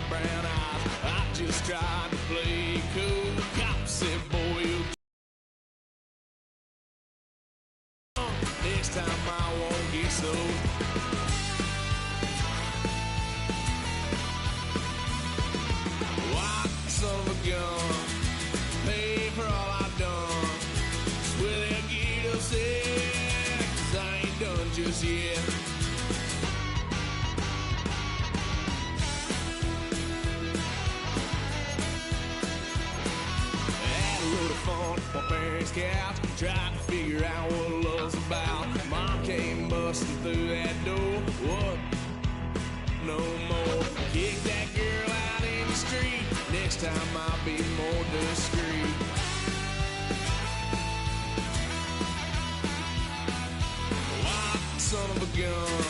brown eyes. I just tried to play cool. Cop said, boy, you next time I won't get so. White son of a gun, pay for all I've done. Swear they'll get upset, 'cause I ain't done just yet. My parents' couch, tried to figure out what love's about. Mom came busting through that door. What? No more. Kick that girl out in the street. Next time I'll be more discreet. White son of a gun,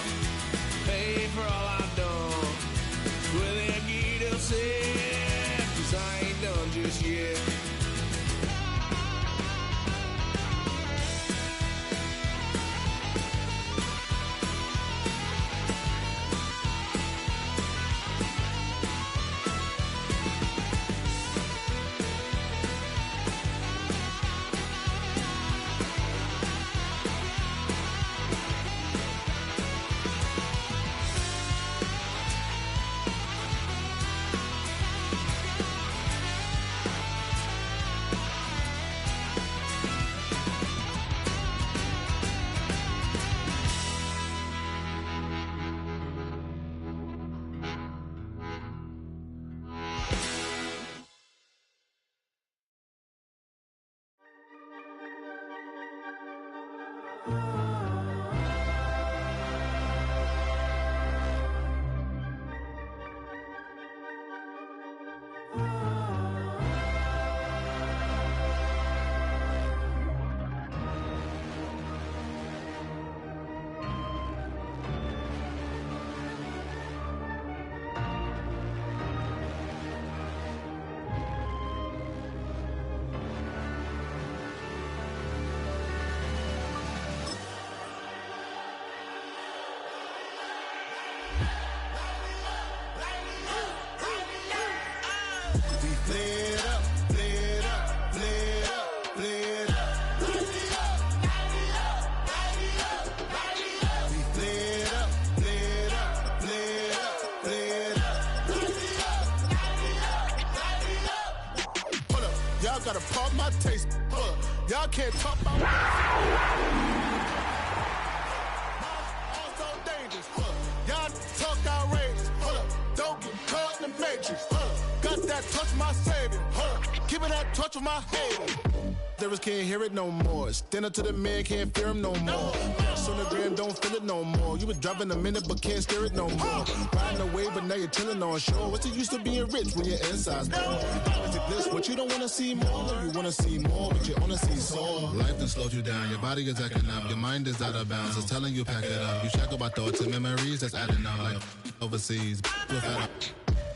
pay for all I've done. Well, they'll get upset, 'cause I ain't done just yet. Gotta pump my taste. Y'all can't talk about so dangerous. Y'all talk outrageous. Don't get caught in the matrix. Got that touch my savior. Give me that touch of my hater. Lyrics can't hear it no more. Stand up to the man, can't fear him no more. Sonogram don't feel it no more. You was driving a minute but can't steer it no more. Riding away but now you're chilling on shore. What's the use of being rich when your inside's poor? What you don't wanna see more, you wanna see more, but you wanna see soar. Life done slowed you down, your body is acting up, your mind is out of bounds, it's telling you pack it up. You shackle by thoughts and memories that's adding up like overseas.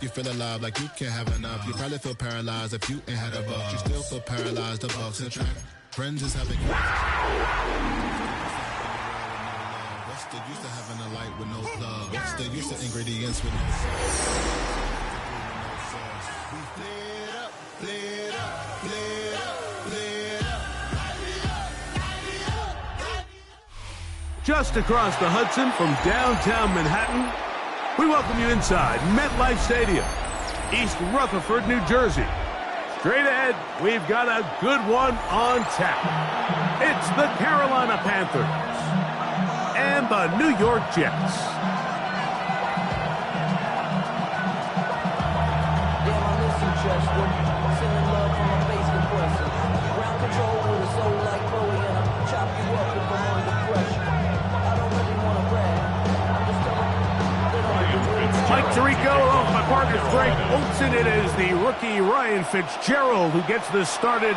You feel alive like you can't have enough. You probably feel paralyzed if you ain't had a buck. You still feel paralyzed, the bucks and track. Friends is having what's the use of having a light with no plug? What's the use of ingredients with no sauce? Just across the Hudson from downtown Manhattan, we welcome you inside MetLife Stadium, East Rutherford, New Jersey. Straight ahead, we've got a good one on tap. It's the Carolina Panthers and the New York Jets. Ground control with a soul like Bowie, and I'll chop you up if I'm under pressure. I don't really want to brag. I'm just telling Mike Tirico, along with my partner Frank Olsen. It is the rookie Ryan Fitzgerald who gets this started.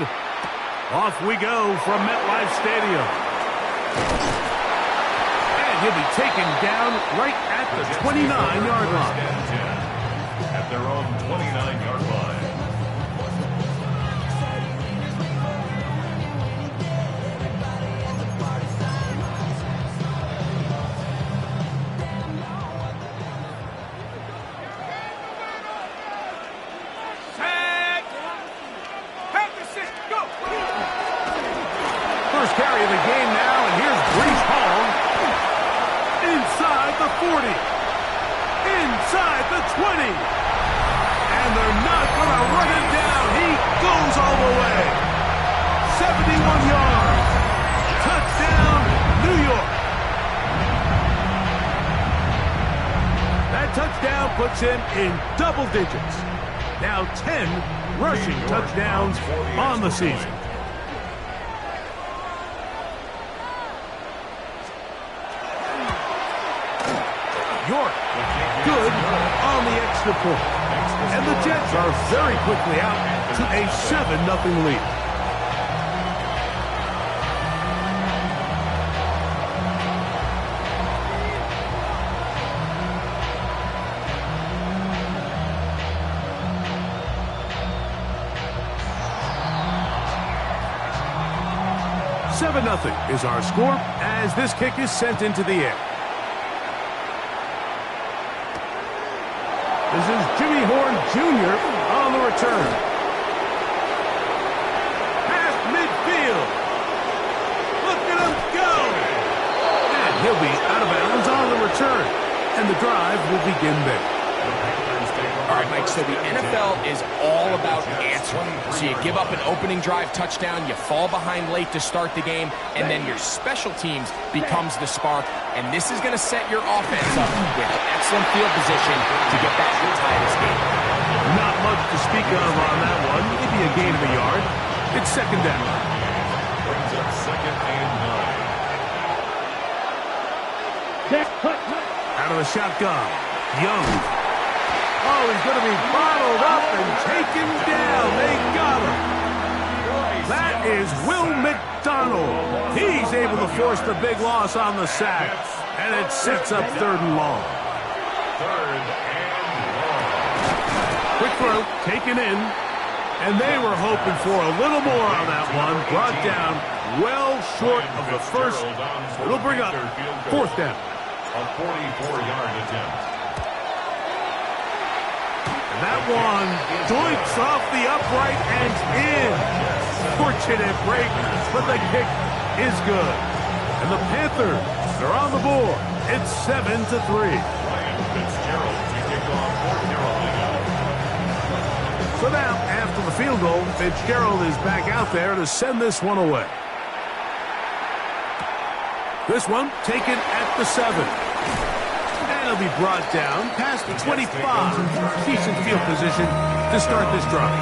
Off we go from MetLife Stadium. And he'll be taken down right at the 29-yard line. At their own 29-yard line. first carry of the game now, and here's Brees Hall. Inside the 40. Inside the 20. And they're not going to run him down. He goes all the way. 71 yards. Touchdown, New York. That touchdown puts him in double digits. Now 10 rushing touchdowns on the season. York, good on the extra point. And the Jets are very quickly out to a 7-0 lead. Nothing is our score as this kick is sent into the air. This is Jimmy Horn Jr. on the return. Past midfield. Look at him go. And he'll be out of bounds on the return. And the drive will begin there. All right, Mike, so the NFL is all about answering. So you give up an opening drive touchdown, you fall behind late to start the game, and then your special teams becomes the spark. And this is going to set your offense up with excellent field position to get back to tie this game. Not much to speak of on that one. Maybe a gain of a yard. It's second down. Brings up 2nd and 9. Out of the shotgun. Young. Oh, he's going to be bottled up and taken down. They got him. That is Will McDonald. He's able to force the big loss on the sack. And it sets up 3rd and long. 3rd and long. Quick throw, taken in. And they were hoping for a little more on that one. Brought down well short of the first. It'll bring up 4th down. A 44-yard attempt. That one doinks off the upright and in. Fortunate break, but the kick is good. And the Panthers are on the board. It's 7-3. Ryan Fitzgerald to kick off for Carolina. So now, after the field goal, Fitzgerald is back out there to send this one away. This one taken at the 7. He'll be brought down past the 25. Decent field position to start this drive.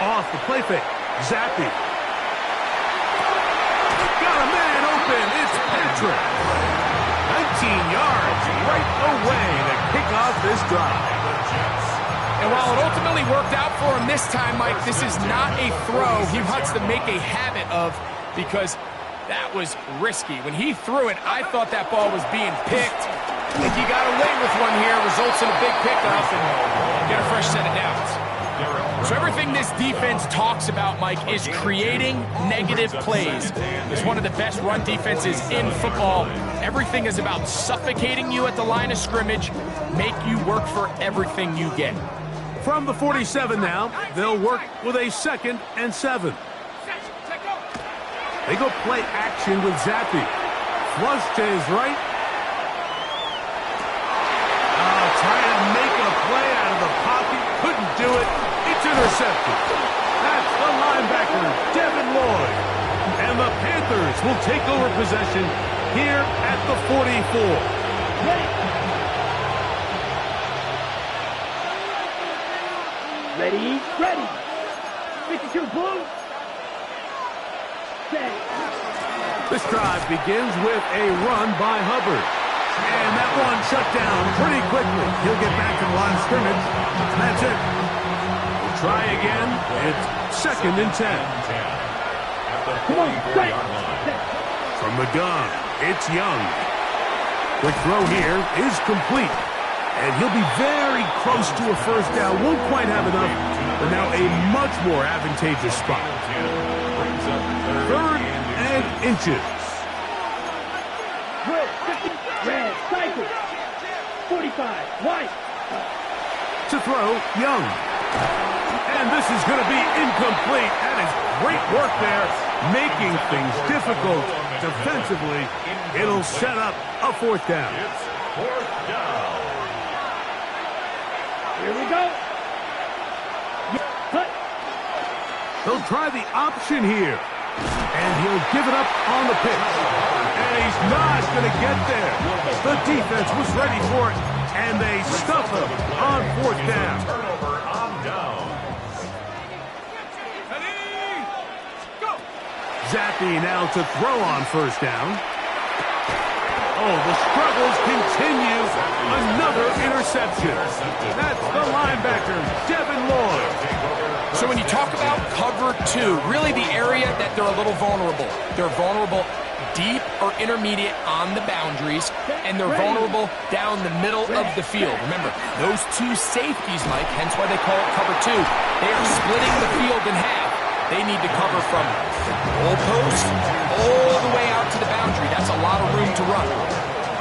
Off the play fake. Zappy. Got a man open. It's Patrick. 19 yards right away to kick off this drive. And while it ultimately worked out for him this time, Mike, this is not a throw he wants to make a habit of because that was risky. When he threw it, I thought that ball was being picked. If he got away with one here, results in a big pickup and get a fresh set of downs. So everything this defense talks about, Mike, is creating negative plays. It's one of the best run defenses in football. Everything is about suffocating you at the line of scrimmage, make you work for everything you get. From the 47 now, they'll work with a 2nd and 7. They go play action with Zappy. Flush to his right. Trying to make a play out of the pocket. Couldn't do it. It's intercepted. That's the linebacker, Devin Lloyd. And the Panthers will take over possession here at the 44. Ready? Ready. 52 blue. Set. This drive begins with a run by Hubbard. And that one shut down pretty quickly. He'll get back to the line of scrimmage. That's it. We'll try again. It's 2nd and 10. Come on, set. From the gun, it's Young. Quick throw here is complete. And he'll be very close to a first down. Won't quite have enough, but now a much more advantageous spot. 3rd and inches. 45. Wide. To throw, Young. And this is going to be incomplete. That is great work there, making things difficult defensively. It'll set up a 4th down. It's 4th down. Here we go. Cut. They'll try the option here. And he'll give it up on the pitch. And he's not going to get there. The defense was ready for it, and they stuff him on 4th down. Turnover on down. Zappy now to throw on 1st down. Oh, the struggles continue. Another interception. That's the linebacker, Devin Lloyd. So when you talk about cover 2, really the area that they're a little vulnerable. They're vulnerable deep or intermediate on the boundaries, and they're vulnerable down the middle of the field. Remember, those 2 safeties, Mike, hence why they call it cover 2, they are splitting the field in half. They need to cover from goalpost all the way out to the boundary. That's a lot of room to run.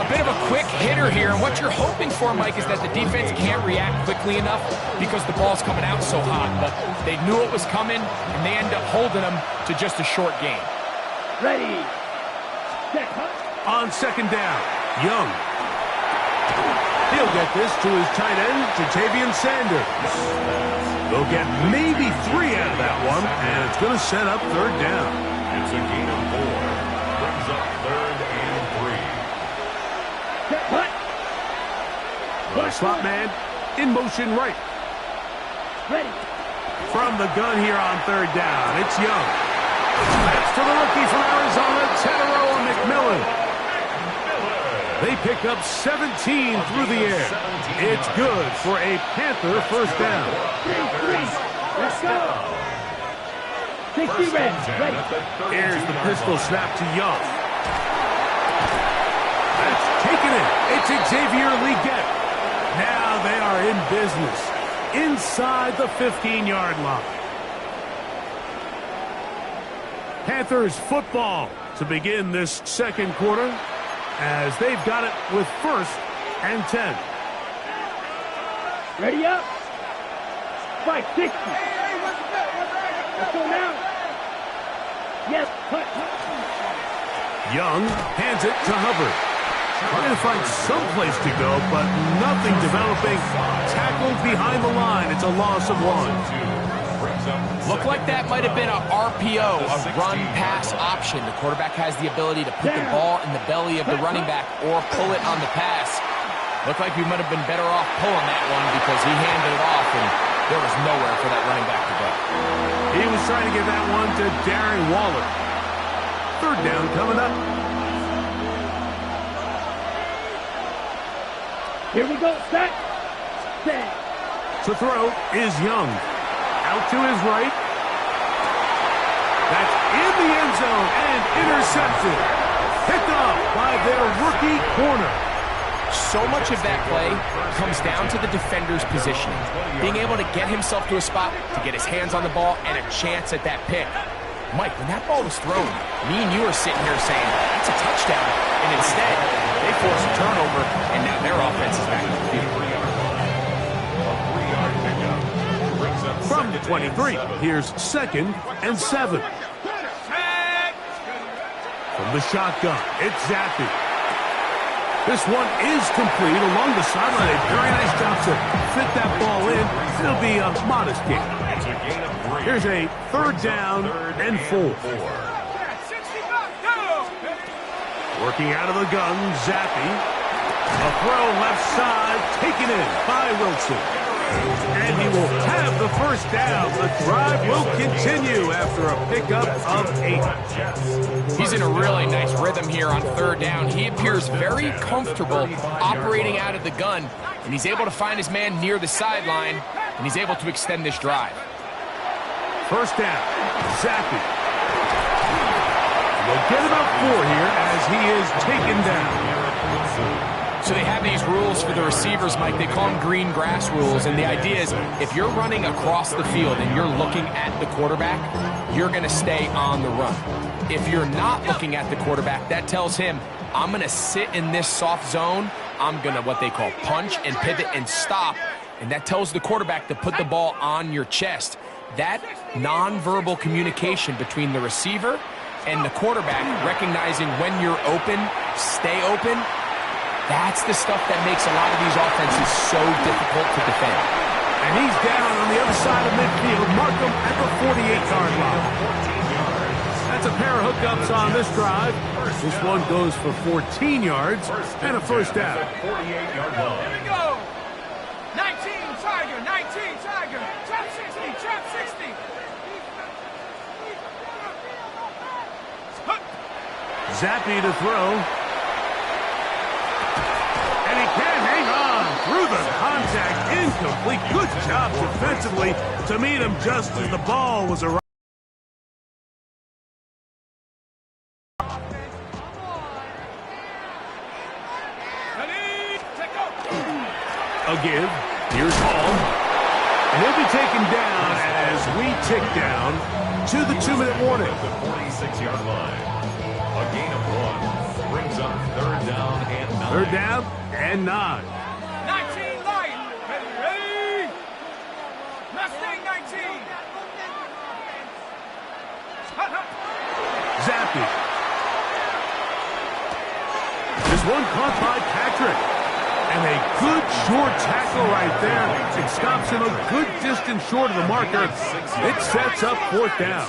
A bit of a quick hitter here, and what you're hoping for, Mike, is that the defense can't react quickly enough because the ball's coming out so hot. But they knew it was coming, and they end up holding them to just a short game. Ready. Set. On 2nd down, Young. He'll get this to his tight end, Jatavian Sanders. They'll get maybe 3 out of that one, and it's going to set up 3rd down. It's a gain of 4. Brings up 3rd and 3. Cut. The slot man in motion right. Ready. From the gun here on 3rd down, it's Young. That's to the rookie from Arizona, Teteroa McMillan. They pick up 17 through the air. It's good for a Panther 1st down. 3. Let's go. 60 red. Ready. Here's the pistol snap to Young. That's taken it. It's Xavier Leggett. Now they are in business inside the 15-yard line. Panthers football to begin this 2nd quarter, as they've got it with 1st and 10. Ready up. 560. Let's go now. Yes. Cut. Young hands it to Hubbard. Trying to find some place to go, but nothing developing. Tackled behind the line. It's a loss of 1. Looked like that might have been a RPO, a run-pass option. The quarterback has the ability to put the ball in the belly of the running back or pull it on the pass. Looked like we might have been better off pulling that one because he handed it off, and there was nowhere for that running back to go. He was trying to give that one to Darren Waller. 3rd down coming up. Here we go. Set. To throw is Young. Out to his right. That's in the end zone and intercepted. Picked off by their rookie corner. So much of that play comes down to the defender's positioning. Being able to get himself to a spot, to get his hands on the ball, and a chance at that pick. Mike, when that ball was thrown, me and you were sitting here saying, that's a touchdown. And instead, they forced a turnover, and now their offense is back in the field. From the 23, here's 2nd and 7. From the shotgun, it's Zappy. This one is complete along the sideline. A very nice job to fit that ball in. It'll be a modest gain. Here's a 3rd down and 4. Working out of the gun, Zappy. A throw left side, taken in by Wilson. And he will have the 1st down. The drive will continue after a pickup of 8. He's in a really nice rhythm here on 3rd down. He appears very comfortable operating out of the gun, and he's able to find his man near the sideline, and he's able to extend this drive. 1st down, Zappy. They'll get about 4 here as he is taken down. So they have these rules for the receivers, Mike. They call them green grass rules. And the idea is if you're running across the field and you're looking at the quarterback, you're going to stay on the run. If you're not looking at the quarterback, that tells him I'm going to sit in this soft zone. I'm going to what they call punch and pivot and stop. And that tells the quarterback to put the ball on your chest. That nonverbal communication between the receiver and the quarterback, recognizing when you're open, stay open, that's the stuff that makes a lot of these offenses so difficult to defend. And he's down on the other side of midfield. Mark him at the 48-yard line. That's a pair of hookups on this drive. This one goes for 14 yards and a first down. 48-yard line. Here we go. 19 Tiger, 19 Tiger. Trap 60, trap 60. Zappy to throw. And he can't hang on through the contact. Incomplete. Good job defensively to meet him just as the ball was arriving. A give. Here's Hall. And he'll be taken down as we tick down to the 2-minute warning. At the 46-yard line. A gain of 1 brings up third down and 9. Third down and 9. 19 Lion. Ready? Mustang 19. Zappy. This one caught by Patrick. And a good short tackle right there. It stops him a good distance short of the marker. It sets up fourth down.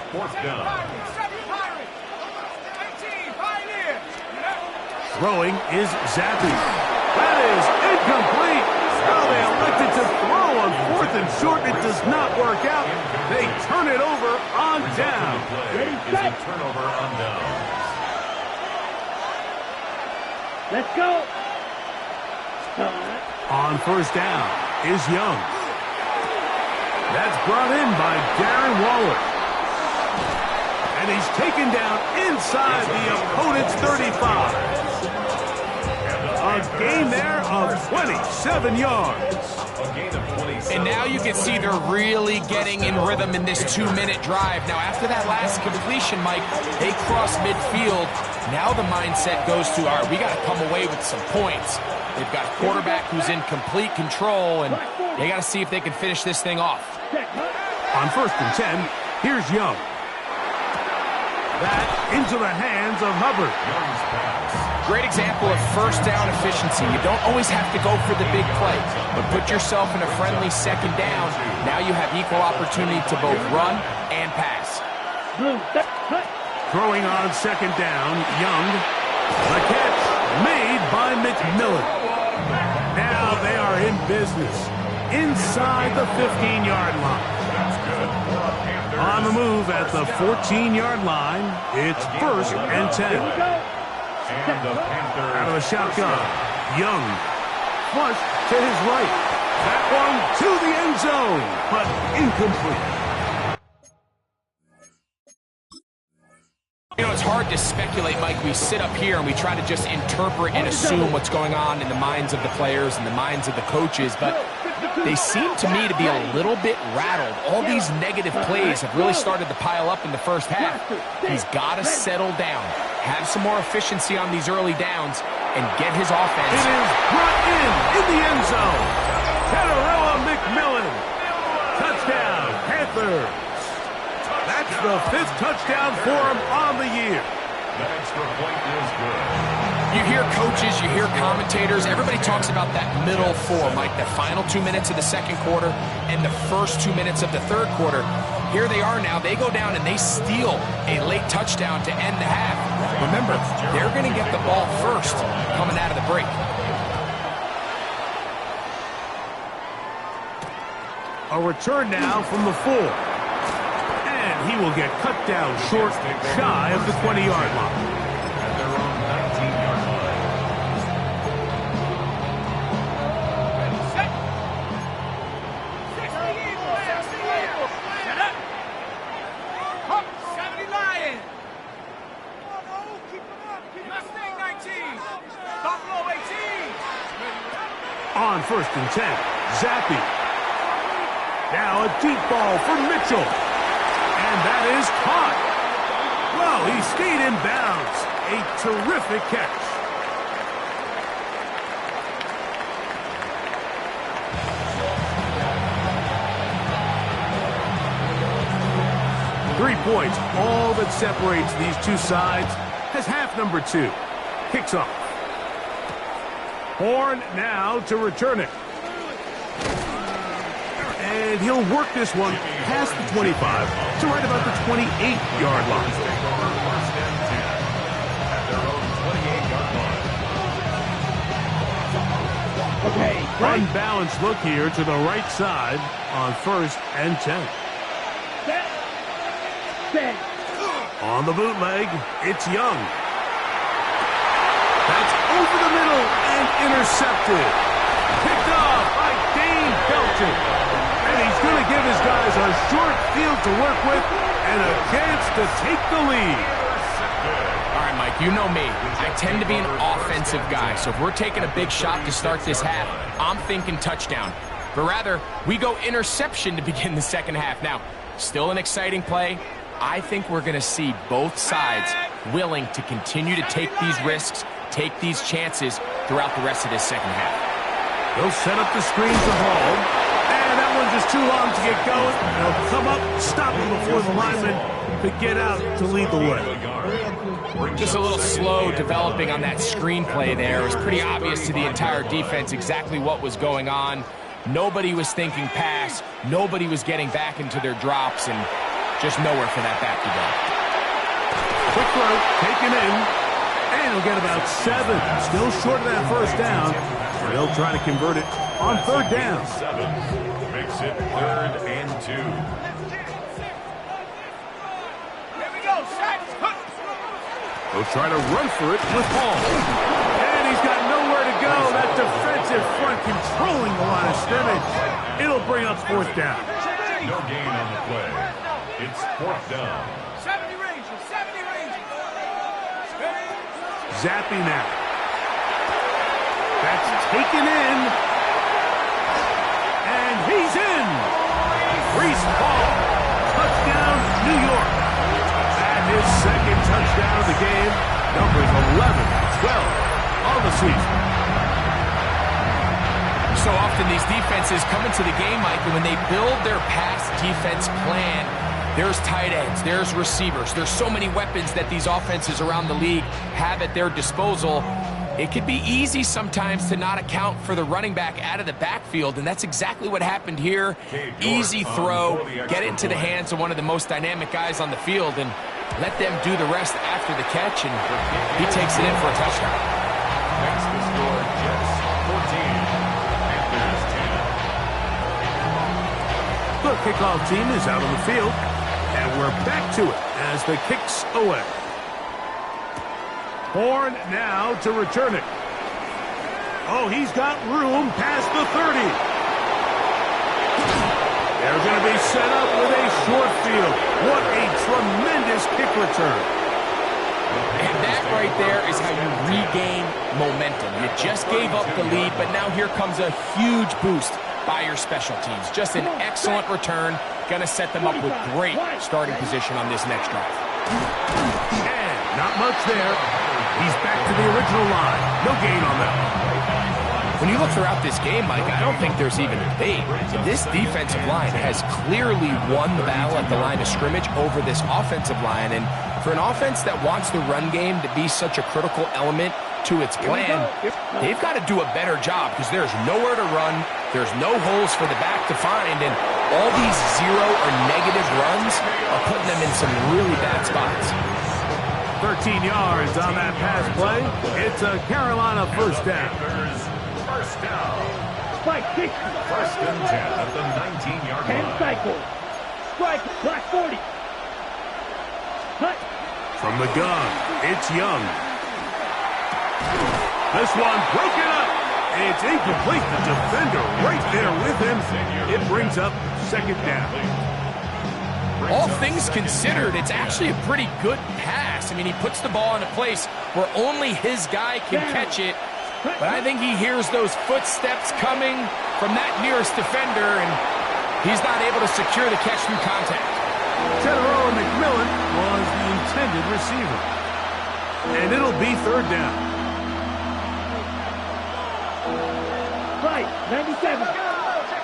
Throwing is Zappy. That is incomplete. Now they elected to throw on fourth and short. It does not work out. They turn it over on down. Is a turnover on down. Let's go. On first down is Young. That's brought in by Darren Waller. And he's taken down inside the opponent's 35. A gain there of 27 yards. And now you can see they're really getting in rhythm in this 2-minute drive. Now, after that last completion, Mike, they cross midfield. Now the mindset goes to, all right, we got to come away with some points. They've got a quarterback who's in complete control, and they got to see if they can finish this thing off. On first and 10, here's Young. That into the hands of Hubbard. Great example of first down efficiency. You don't always have to go for the big play, but put yourself in a friendly second down. Now you have equal opportunity to both run and pass. Throwing on second down, Young. The catch made by McMillan. Now they are in business inside the 15-yard line. On the move at the 14-yard line, it's first and 10. Out of the shotgun, Young. Flush to his right. That one to the end zone, but incomplete. You know, it's hard to speculate, Mike. We sit up here and we try to just interpret and assume what's going on in the minds of the players and the minds of the coaches, but they seem to me to be a little bit rattled. All these negative plays have really started to pile up in the first half. He's got to settle down, have some more efficiency on these early downs, and get his offense. It is brought in the end zone. Catarella McMillan. Touchdown, Panthers. That's the 5th touchdown for him on the year. That extra point is good. You hear coaches, you hear commentators, everybody talks about that middle four, Mike, the final 2 minutes of the second quarter and the first 2 minutes of the third quarter. Here they are now. They go down and they steal a late touchdown to end the half. Remember, they're going to get the ball first coming out of the break. A return now from the 4. And he will get cut down short, shy of the 20-yard line. At their own 19-yard line. Set. 60 Eagle, 60 Eagle. Set up. Hop, 70 Lion. Mustang 19. Buffalo 18. On first and 10, Zappy. Now a deep ball for Mitchell. And that is caught. Well, he stayed in bounds. A terrific catch. 3 points, all that separates these two sides, as half number 2 kicks off. Horn now to return it. And he'll work this one past the 25 to right about the 28-yard line. Okay, unbalanced look here to the right side on 1st and 10. Set. On the bootleg, it's Young. That's over the middle and intercepted. Picked off by Dane Belton. And he's going to give his guys a short field to work with and a chance to take the lead. All right, Mike, you know me. I tend to be an offensive guy, so if we're taking a big shot to start this half, I'm thinking touchdown. But rather, we go interception to begin the second half. Now, still an exciting play. I think we're going to see both sides willing to continue to take these risks, take these chances throughout the rest of this second half. They'll set up the screen to Hall. And that one's just too long to get going. They'll come up, stop him before the lineman could get out to lead the way. Just a little slow developing on that screenplay there. It was pretty obvious to the entire defense exactly what was going on. Nobody was thinking pass. Nobody was getting back into their drops, and just nowhere for that back to go. Quick throw, taken in, and he'll get about 7. Still short of that first down. They'll try to convert it on 3rd down. 7 makes it 3rd and 2. Here we go, set. They'll try to run for it with Hall. And he's got nowhere to go. That defensive front controlling the line of scrimmage. It'll bring up 4th down. No gain on the play. It's 4th down. 70 ranges, 70 ranges. Zappy now. That's taken in. And he's in. Reese Hall. Touchdown, New York. And his second touchdown of the game. Numbers 11-12 on the season. So often these defenses come into the game, Mike, and when they build their pass defense plan, there's tight ends, there's receivers, there's so many weapons that these offenses around the league have at their disposal. It could be easy sometimes to not account for the running back out of the backfield, and that's exactly what happened here. Easy throw, get it into the hands of one of the most dynamic guys on the field, and let them do the rest after the catch, and he takes it in for a touchdown. Makes the score Jets 14. The kickoff team is out on the field, and we're back to it as the kick's away. Horn now to return it. Oh, he's got room past the 30. They're going to be set up with a short field. What a tremendous kick return. And that right there is how you regain momentum. You just gave up the lead, but now here comes a huge boost by your special teams. Just an excellent return. Going to set them up with great starting position on this next drive. And not much there. He's back to the original line. No gain on that. When you look throughout this game, Mike, I don't think there's even debate. This defensive line has clearly won the battle at the line of scrimmage over this offensive line. And for an offense that wants the run game to be such a critical element to its plan, they've got to do a better job because there's nowhere to run. There's no holes for the back to find. And all these 0 or negative runs are putting them in some really bad spots. 13 yards on that pass play. It's a Carolina first down. First down. Spike 60. 1st and 10 at the 19-yard 10 line. cycle. Strike, block 40. Cut. From the gun, it's Young. This one broken up. It's incomplete. The defender right there with him. It brings up 2nd down. All things considered, it's actually a pretty good pass. I mean, he puts the ball in a place where only his guy can catch it. But I think he hears those footsteps coming from that nearest defender, and he's not able to secure the catch through contact. General McMillan was the intended receiver. And it'll be 3rd down. Right, 97.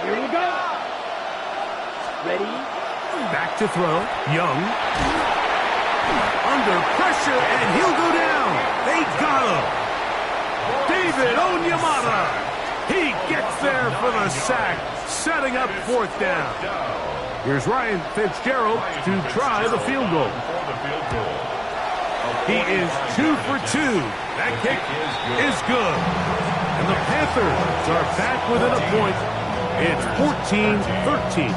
Here we go. Ready, Back to throw. Young. Under pressure, and he'll go down. They got him. David Onyemata. He gets there for the sack, setting up 4th down. Here's Ryan Fitzgerald to try the field goal. He is 2 for 2. That kick is good. And the Panthers are back within a point. It's 14-13.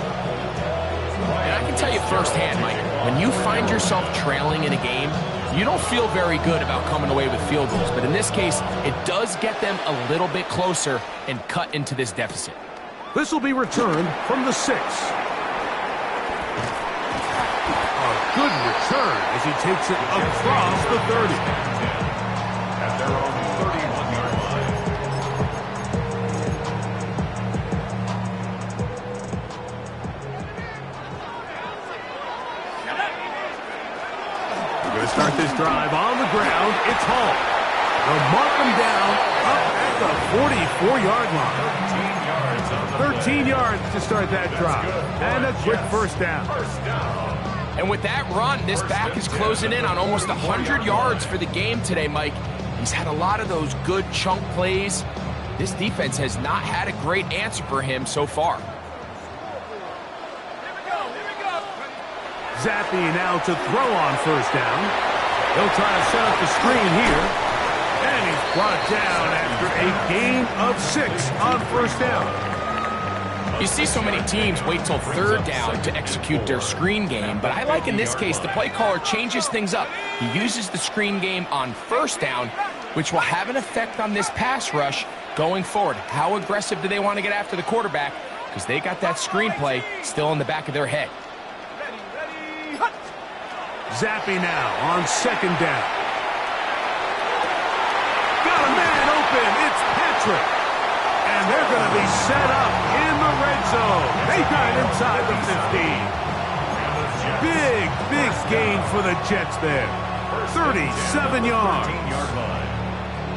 And I can tell you firsthand, Mike, when you find yourself trailing in a game, you don't feel very good about coming away with field goals. But in this case, it does get them a little bit closer and cut into this deficit. This will be returned from the 6. A good return as he takes it across the 30. At their own 31-yard line. We're going to start this drive on the ground. It's Hall. They'll mark him down up at the 44-yard line. 13 yards to start that drive. And a quick first down. And with that run, this back is closing in on almost 100 yards for the game today, Mike. He's had a lot of those good chunk plays. This defense has not had a great answer for him so far. Zappi now to throw on first down. He'll try to set up the screen here. And he's brought down after a gain of 6 on first down. You see so many teams wait till 3rd down to execute their screen game, but I like in this case the play caller changes things up. He uses the screen game on 1st down, which will have an effect on this pass rush going forward. How aggressive do they want to get after the quarterback? Because they got that screen play still in the back of their head. Zappi now on 2nd down. Got a man open. It's Patrick. And they're going to be set up in the red zone. They got it inside the 15. Big gain for the Jets there. 37 yards.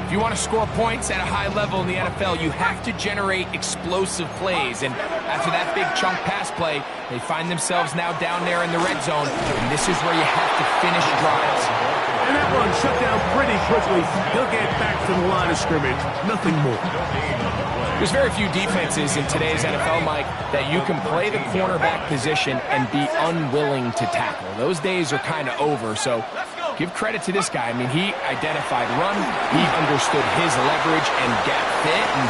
If you want to score points at a high level in the NFL, you have to generate explosive plays. And after that big chunk pass play, they find themselves now down there in the red zone. And this is where you have to finish drives. And that one shut down pretty quickly. He'll get back to the line of scrimmage. Nothing more. There's very few defenses in today's NFL, Mike, that you can play the cornerback position and be unwilling to tackle. Those days are kind of over, so give credit to this guy. I mean, he identified run, he understood his leverage and gap fit, and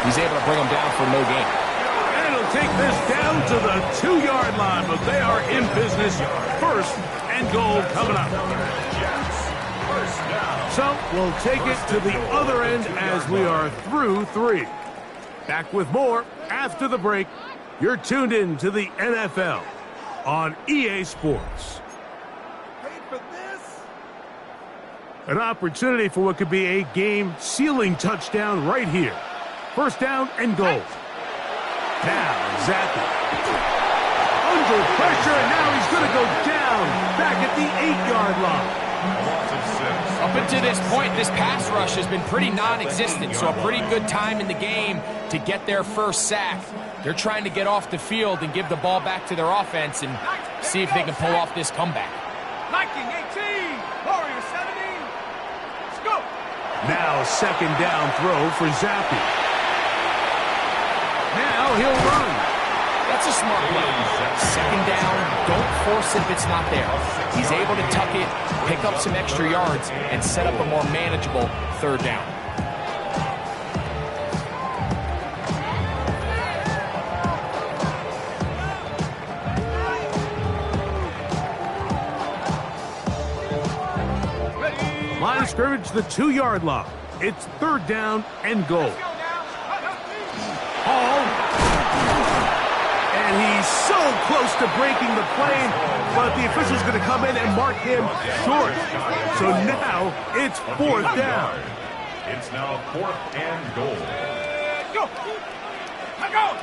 he's able to bring him down for no gain. And he'll take this down to the 2-yard line, but they are in business. 1st and goal coming up. So we'll take it to the other end as we are through 3. Back with more after the break. You're tuned in to the NFL on EA Sports. An opportunity for what could be a game-sealing touchdown right here. 1st down and goal. Now, Zappi. Under pressure, and now he's going to go down back at the 8-yard line. Up until this point, this pass rush has been pretty non-existent, so a pretty good time in the game to get their first sack. They're trying to get off the field and give the ball back to their offense and see if they can pull off this comeback. Viking 18, Warrior 17. Let's go. Now 2nd down throw for Zappi. Now he'll run. That's a smart play. 2nd down, don't force it if it's not there. He's able to tuck it, pick up some extra yards, and set up a more manageable 3rd down. Line of scrimmage, the 2-yard line. It's 3rd down and goal. Hall. And he's so close to breaking the plane, but the official's going to come in and mark him short. So now it's 4th down. It's now 4th and goal. Go. Go.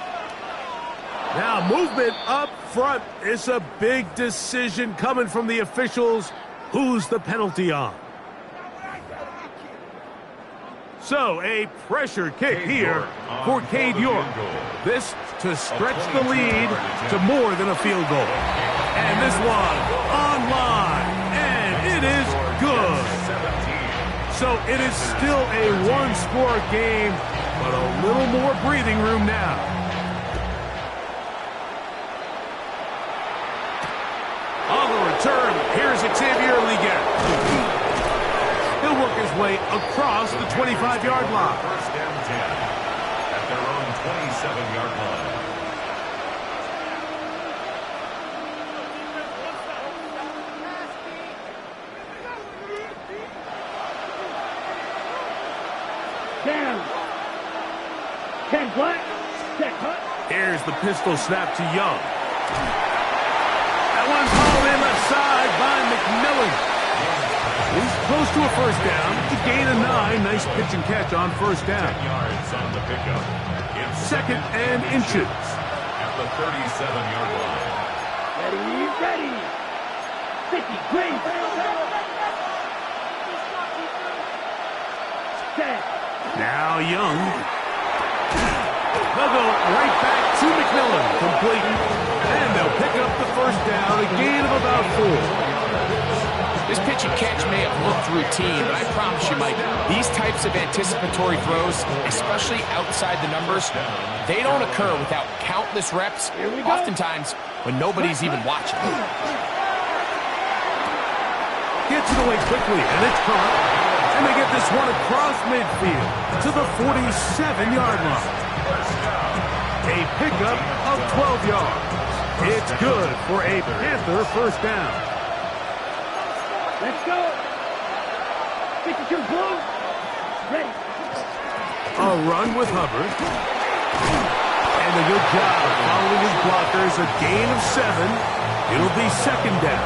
Now movement up front. It's a big decision coming from the officials. Who's the penalty on? So a pressure kick here for Cade York. This to stretch the lead to more than a field goal. And this one online, and it is good. So it is still a one-score game, but a little more breathing room now. On the return, here's Xavier Leggett. He'll work his way across the 25-yard line. First and 10 at their own 27-yard line. Down. 10 black. Set cut. Here's the pistol snap to Young. That one's hauled in left side by McMillan. He's close to a first down. To gain a 9. Nice pitch and catch on first down. 10 yards on the pickup. It's Second and inches. at the 37-yard line. Ready. 50. Green. Set. Now Young. They'll go right back to McMillan. Complete. And they'll pick up the first down. A gain of about 4. This pitch and catch may have looked routine, but I promise you, Mike, these types of anticipatory throws, especially outside the numbers, they don't occur without countless reps, oftentimes when nobody's even watching. Gets it away quickly, and it's caught. And they get this one across midfield to the 47-yard line. A pickup of 12 yards. It's good for a Panther first down. Let's go. 52 blue. Ready. A run with Hubbard. And a good job following his blockers. A gain of 7. It'll be second down.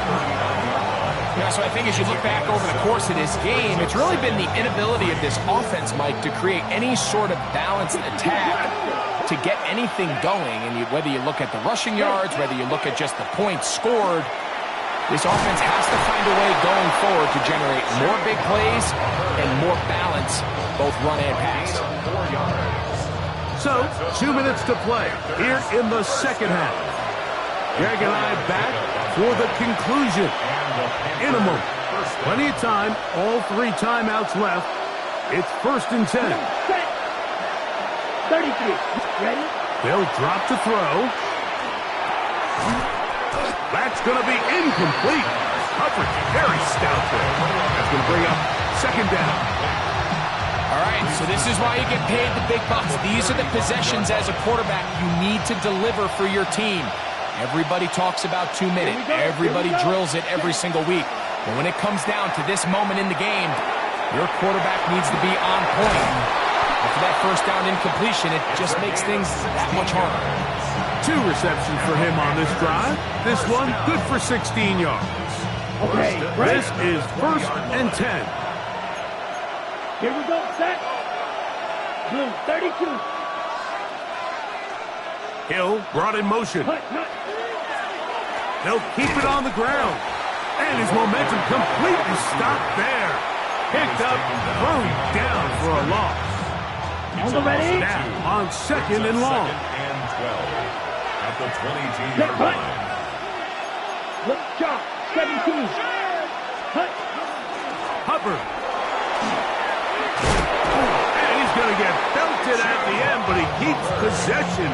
Yeah, so I think as you look back over the course of this game, it's really been the inability of this offense, Mike, to create any sort of balanced attack to get anything going. And whether you look at the rushing yards, whether you look at just the points scored, this offense has to find a way going forward to generate more big plays and more balance, both run and pass. So, 2 minutes to play here in the second half. Greg and I back for the conclusion. In a moment. Plenty of time. All 3 timeouts left. It's first and 10. 33. Ready? They'll drop to throw. That's going to be incomplete. Hubbard, very stout there. That's going to bring up second down. All right, so this is why you get paid the big bucks. These are the possessions as a quarterback you need to deliver for your team. Everybody talks about 2 minutes. Everybody drills it every single week. But when it comes down to this moment in the game, your quarterback needs to be on point. After that first down incompletion, it just makes things that much harder. 2 receptions for him on this drive. This one good for 16 yards. Okay, This is first and 10. Here we go. Set. Blue 32. Hill brought in motion. Hut. They'll keep it on the ground. And his momentum completely stopped there. Picked up, thrown down for a loss. On the ready. Now on second and long. Second and 12 at the 22-yard Set, hut. line. Look, chop. 17. Hut. Hubbard. And he's going to get belted at the end, but he keeps possession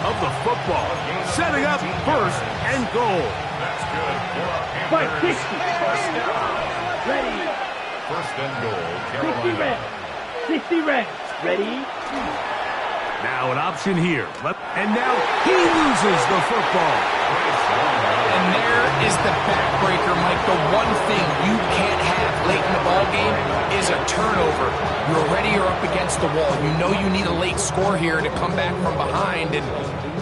of the football. Setting up first and goal. That's good for a Fight, Panthers 60. first down. Ready. First and goal, 60 Carolina. red. 60 red. Ready. Now an option here. And now he loses the football. And there is the backbreaker, Mike. The one thing you can't have late in the ball game is a turnover. You're already up against the wall. You know you need a late score here to come back from behind. And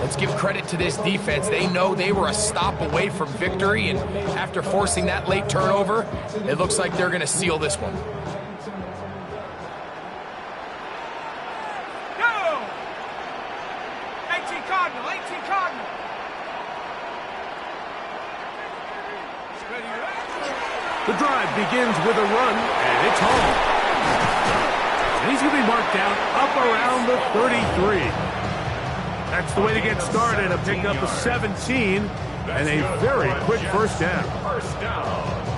let's give credit to this defense. They know they were a stop away from victory. And after forcing that late turnover, it looks like they're going to seal this one. Go! 18 Cardinal, 18 Cardinal. The drive begins with a run, and it's home. And he's going to be marked down up around the 33. That's the way to get started. A pickup of 17 and a very quick first down.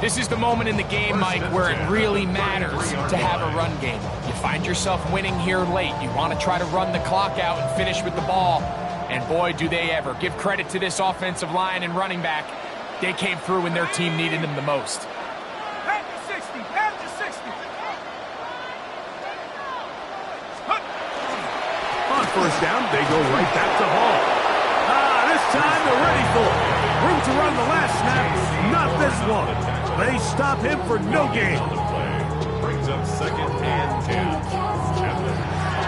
This is the moment in the game, Mike, where it really matters to have a run game. You find yourself winning here late. You want to try to run the clock out and finish with the ball. And boy, do they ever. Give credit to this offensive line and running back. They came through when their team needed them the most. Head to 60, head to 60. On first down, they go right back to Hall. This time they're ready for it. Room to run the last snap, not this one. They stop him for no gain. Brings up 2nd and 10.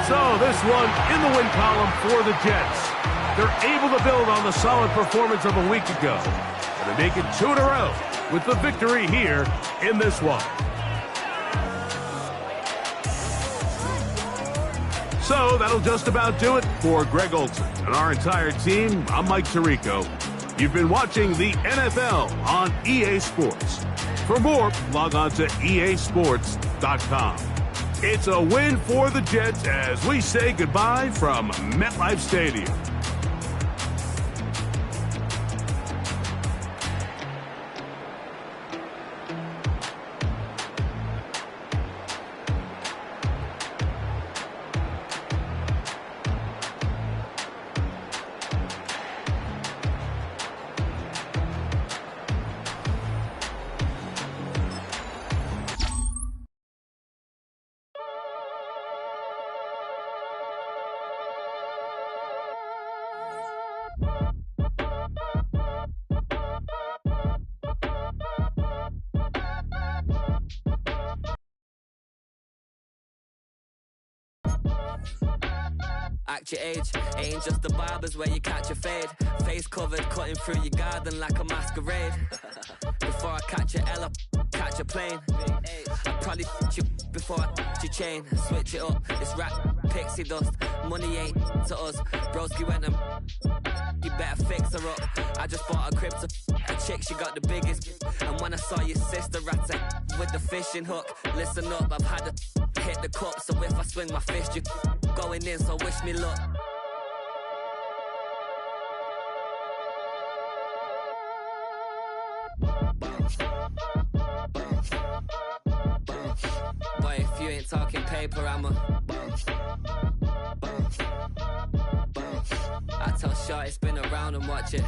So this one in the win column for the Jets. They're able to build on the solid performance of a week ago. And they make it 2 in a row with the victory here in this one. So that'll just about do it for Greg Olson and our entire team. I'm Mike Tirico. You've been watching the NFL on EA Sports. For more, log on to easports.com. It's a win for the Jets as we say goodbye from MetLife Stadium. Act your age, ain't just the barbers where you catch a fade. Face covered, cutting through your garden like a masquerade. Before I catch a L, I catch a plane. I probably you before I your chain. Switch it up, it's rap, pixie dust. Money ain't to us. Broski went and you better fix her up. I just bought a crib to a chick, she got the biggest. And when I saw your sister at with the fishing hook, listen up, I've had to hit the cup. So if I swing my fist, you going in, so wish me luck. Boy, if you ain't talking paper, I'm a I tell Shorty spin around and watch it.